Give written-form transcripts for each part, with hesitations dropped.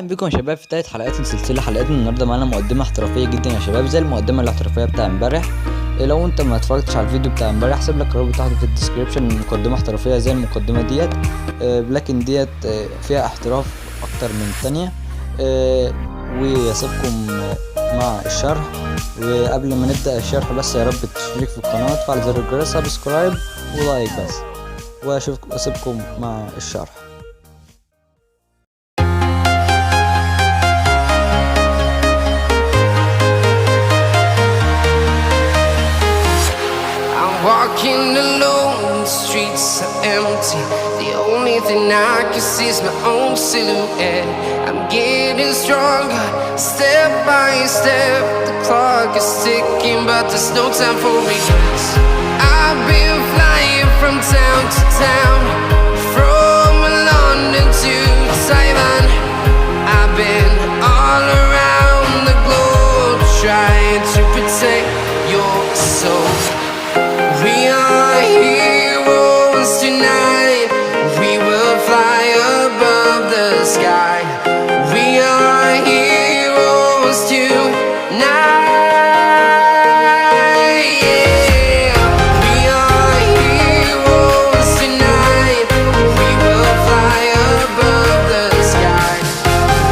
اهلا بكم يا شباب في تالت حلقات من سلسله حلقات. النهارده معانا مقدمه احترافيه جدا يا شباب، زي المقدمه الاحترافيه بتاع امبارح. لو انت ما اتفرجتش على الفيديو بتاع امبارح هسيب لك الرابط تحت في الديسكريبشن. مقدمه احترافيه زي المقدمه ديت، لكن ديت فيها احتراف اكتر من الثانيه. واسيبكم مع الشرح. وقبل ما نبدا الشرح بس يا رب تشترك في القناه وتفعل زر الجرس، سبسكرايب ولايك بس. واسيبكم مع الشرح. Walking alone, the streets are empty. The only thing I can see is my own silhouette. I'm getting stronger, step by step. The clock is ticking, but there's no time for regrets. I've been flying from town to town, from London to Taiwan. I've been all around the globe, trying to protect your soul. We are heroes tonight. We will fly above the sky. We are heroes tonight. Yeah. We are heroes tonight. We will fly above the sky.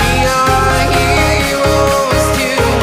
We are heroes tonight.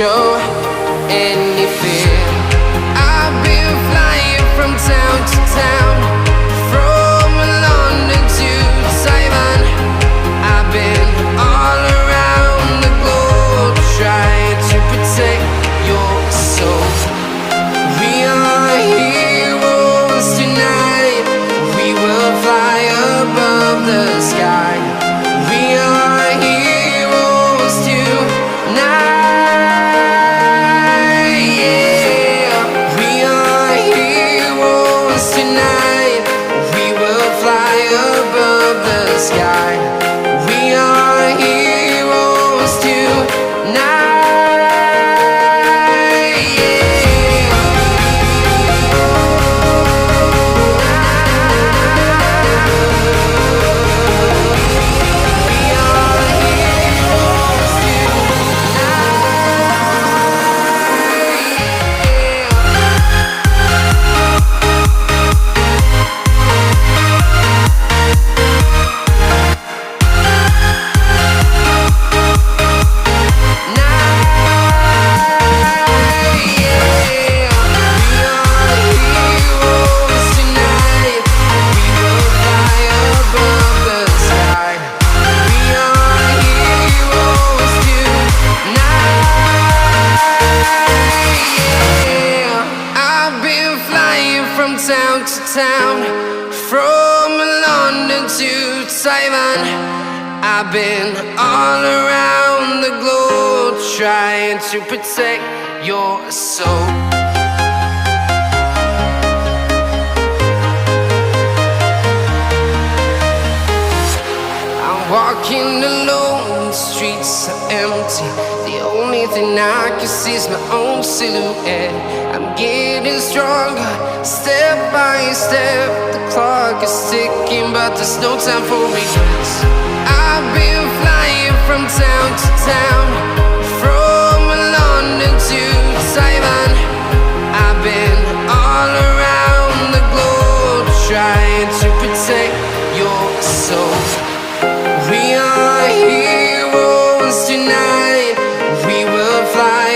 Show any fear. I've been flying from town to town, from London to Taiwan. I've been all around the globe, trying to protect your soul. We are heroes tonight. We will fly above the sky. We are heroes tonight. From London to Taiwan, I've been all around the globe, trying to protect your soul. I'm walking alone, the streets are empty. The only thing I can see is my own silhouette. I'm getting stronger, step by step. The clock is ticking, but there's no time for regrets. I've been flying from town to town, from London to Taiwan. I've been all around the globe, trying to protect your soul. We are heroes tonight. We will fly